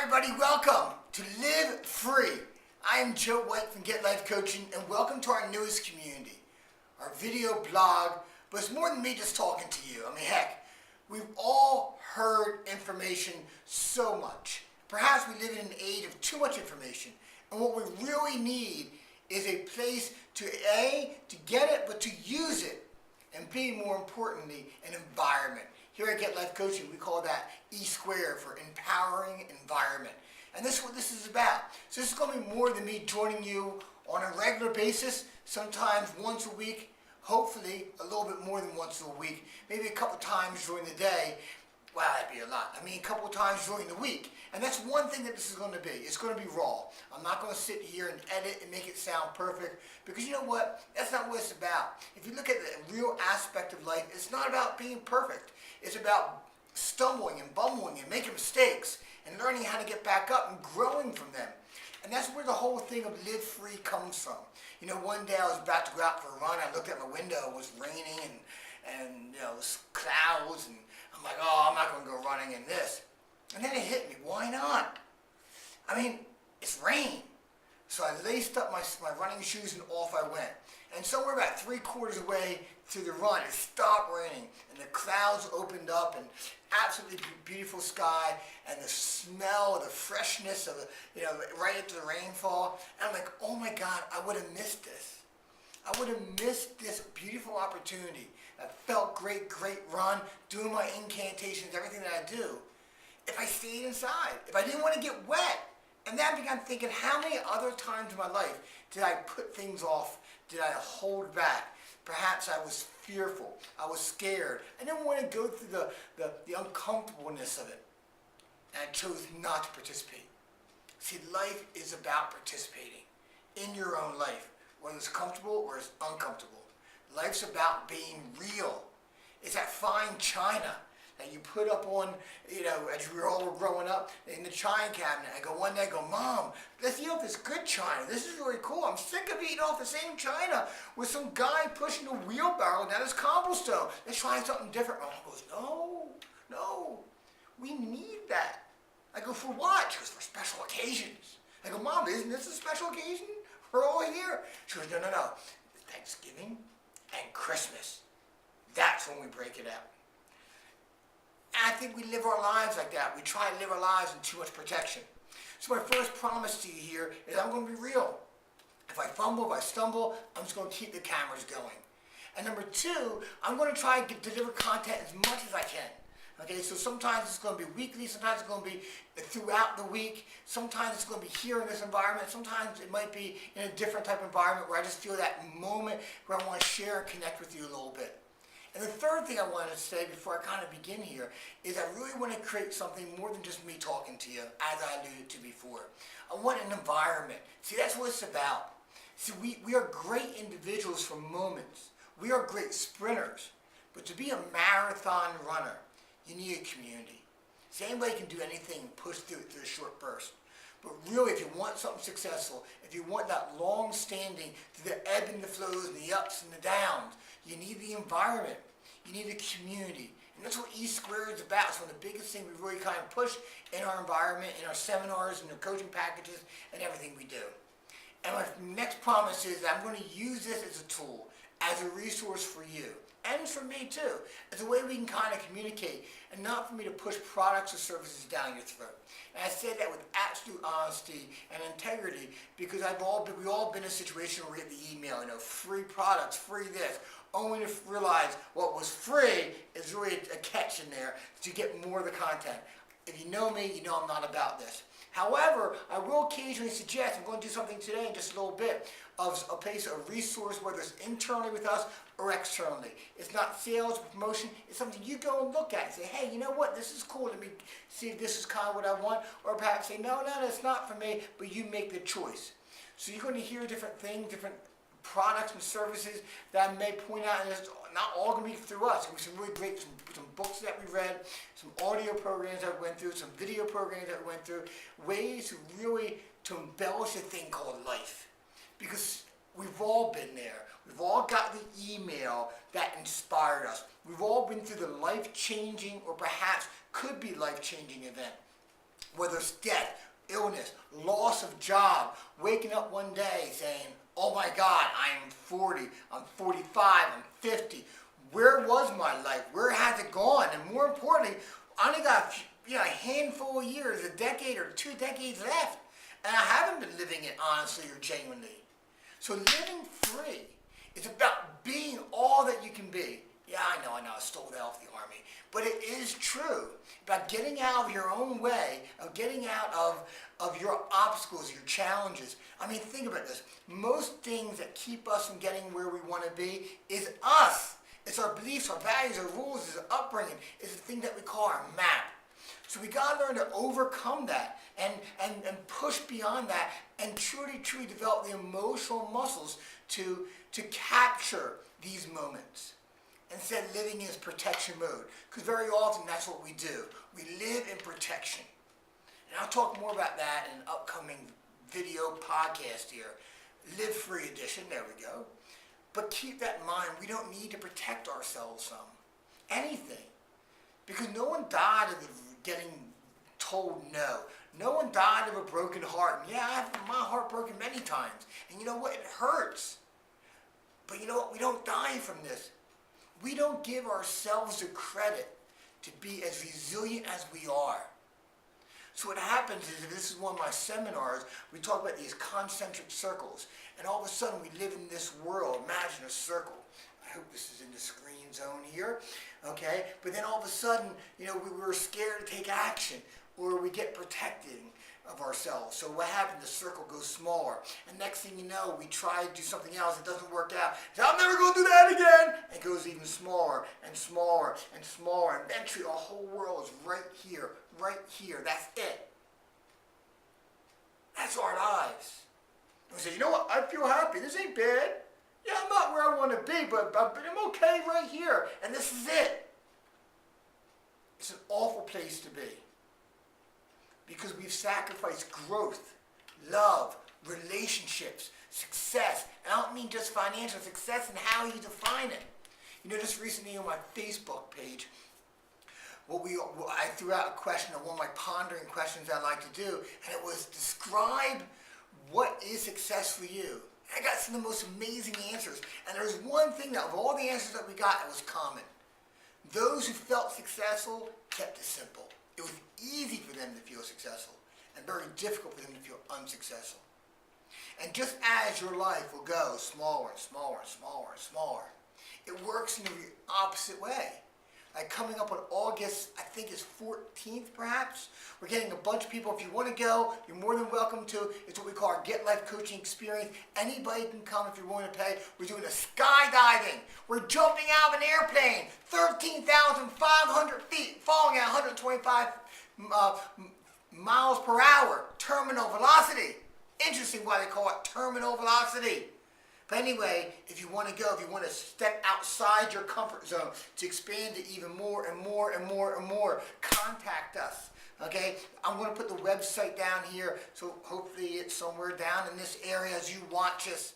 everybody, welcome to Live Free. I am Joe White from Get Life Coaching, and welcome to our newest community, our video blog. But it's more than me just talking to you. I mean, heck, we've all heard information so much. Perhaps we live in an age of too much information, and what we really need is a place to get it, but to use it, and B, more importantly, an environment. Here at Get Life Coaching, we call that E-squared for empowering environment. And this is what this is about. So this is going to be more than me joining you on a regular basis, sometimes once a week, hopefully a little bit more than once a week, maybe a couple times during the day. Wow, that'd be a lot. I mean, a couple times during the week. And that's one thing that this is going to be. It's going to be raw. I'm not going to sit here and edit and make it sound perfect, because you know what? That's not what it's about. If you look at the real aspect of life, it's not about being perfect. It's about stumbling and bumbling and making mistakes and learning how to get back up and growing from them. And that's where the whole thing of Live Free comes from. You know, one day I was about to go out for a run. I looked at my window. It was raining and you know, it was clouds, and I'm like, oh, I'm not going to go running in this. And then it hit me. Why not? I mean, it's rain. So I laced up my running shoes and off I went. And somewhere about 3/4 away through the run, it stopped raining, and the clouds opened up, and absolutely beautiful sky, and the smell, the freshness of the, you know, right after the rainfall. And I'm like, oh my God, I would have missed this. I would have missed this beautiful opportunity. That felt great run, doing my incantations, everything that I do, if I stayed inside, if I didn't want to get wet. And then I began thinking, how many other times in my life did I put things off? Did I hold back? Perhaps I was fearful. I was scared. I didn't want to go through the uncomfortableness of it. And I chose not to participate. See, life is about participating in your own life, whether it's comfortable or it's uncomfortable. Life's about being real. It's that fine china that you put up on, you know, as we were all growing up in the china cabinet. I go one day, I go, Mom, let's eat off this good china. This is really cool. I'm sick of eating off the same china with some guy pushing a wheelbarrow down his cobblestone. Let's try something different. Mom goes, no, we need that. I go, for what? She goes, for special occasions. I go, Mom, isn't this a special occasion? We're all here. She goes, no. Thanksgiving and Christmas. That's when we break it out. And I think we live our lives like that. We try to live our lives in too much protection. So my first promise to you here is I'm going to be real. If I fumble, if I stumble, I'm just going to keep the cameras going. And number two, I'm going to try and deliver content as much as I can. Okay, so sometimes it's going to be weekly, sometimes it's going to be throughout the week, sometimes it's going to be here in this environment, sometimes it might be in a different type of environment where I just feel that moment where I want to share and connect with you a little bit. And the third thing I wanted to say before I kind of begin here is I really want to create something more than just me talking to you, as I alluded to before. I want an environment. See, that's what it's about. See, we are great individuals for moments. We are great sprinters. But to be a marathon runner, you need a community. See, anybody can do anything and push through a short burst. But really, if you want something successful, if you want that long-standing, through the ebb and the flows and the ups and the downs, you need the environment. You need a community. And that's what E-squared is about. It's one of the biggest things we really kind of push in our environment, in our seminars, in our coaching packages, and everything we do. And my next promise is that I'm going to use this as a tool, as a resource for you. And for me too. It's a way we can kind of communicate, and not for me to push products or services down your throat. And I say that with absolute honesty and integrity, because we've all been in a situation where we get the email, you know, free products, free this, only to realize what was free is really a catch in there to get more of the content. If you know me, you know I'm not about this. However, I will occasionally suggest, I'm going to do something today in just a little bit, of a place, a resource, whether it's internally with us or externally. It's not sales, promotion, it's something you go and look at and say, hey, you know what, this is cool, let me see if this is kind of what I want, or perhaps say, no, it's not for me, but you make the choice. So you're going to hear different things, different products and services that I may point out, and it's not all going to be through us. There's some really great, some books that we read, some audio programs that we went through, some video programs that we went through, ways to really to embellish a thing called life. Because we've all been there. We've all got the email that inspired us. We've all been through the life-changing, or perhaps could be life-changing event. Whether it's death, illness, loss of job, waking up one day saying, oh my God, I'm 40, I'm 45, I'm 50. Where was my life? Where has it gone? And more importantly, I only got a handful of years, a decade or 2 decades left. And I haven't been living it honestly or genuinely. So living free is about being all that you can be. Yeah, I know, I stole that off the Army. But it is true. About getting out of your own way, of getting out of your obstacles, your challenges. I mean, think about this. Most things that keep us from getting where we want to be is us. It's our beliefs, our values, our rules, it's our upbringing. It's the thing that we call our map. So we got to learn to overcome that and push beyond that and truly develop the emotional muscles to capture these moments. Instead of living in protection mode. Because very often that's what we do. We live in protection. And I'll talk more about that in an upcoming video podcast here. Live Free Edition, there we go. But keep that in mind, we don't need to protect ourselves from anything. Because no one died of getting told no. No one died of a broken heart. And yeah, I've had my heart broken many times. And you know what? It hurts. But you know what? We don't die from this. We don't give ourselves the credit to be as resilient as we are. So what happens is, if this is one of my seminars, we talk about these concentric circles. And all of a sudden we live in this world. Imagine a circle. I hope this is in the screen zone here. Okay? But then all of a sudden, we were scared to take action. Or we get protected of ourselves. So what happened? The circle goes smaller. And next thing you know, we try to do something else. It doesn't work out. So I'm never going to do that again. And it goes even smaller and smaller and smaller. And eventually our whole world is right here. Right here. That's it. That's our lives. And we say, you know what? I feel happy. This ain't bad. Yeah, I'm not where I want to be, but I'm okay right here. And this is it. It's an awful place to be. Because we've sacrificed growth, love, relationships, success. And I don't mean just financial success and how you define it. Just recently on my Facebook page, I threw out a question, one of my pondering questions I like to do, and it was, describe what is success for you. And I got some of the most amazing answers. And there was one thing that, of all the answers that we got, it was common. Those who felt successful kept it simple. It was easy for them to feel successful and very difficult for them to feel unsuccessful. And just as your life will go smaller and smaller and smaller and smaller, it works in the opposite way. Like coming up on August, I think it's 14th perhaps, we're getting a bunch of people. If you want to go, you're more than welcome to. It's what we call our Get Life Coaching Experience. Anybody can come if you're willing to pay. We're doing a skydiving. We're jumping out of an airplane, 13,500 feet, falling at 125 miles per hour, terminal velocity. Interesting why they call it terminal velocity. But anyway, if you want to go, if you want to step outside your comfort zone to expand it even more and more and more and more, contact us. Okay? I'm going to put the website down here, so hopefully it's somewhere down in this area as you watch us.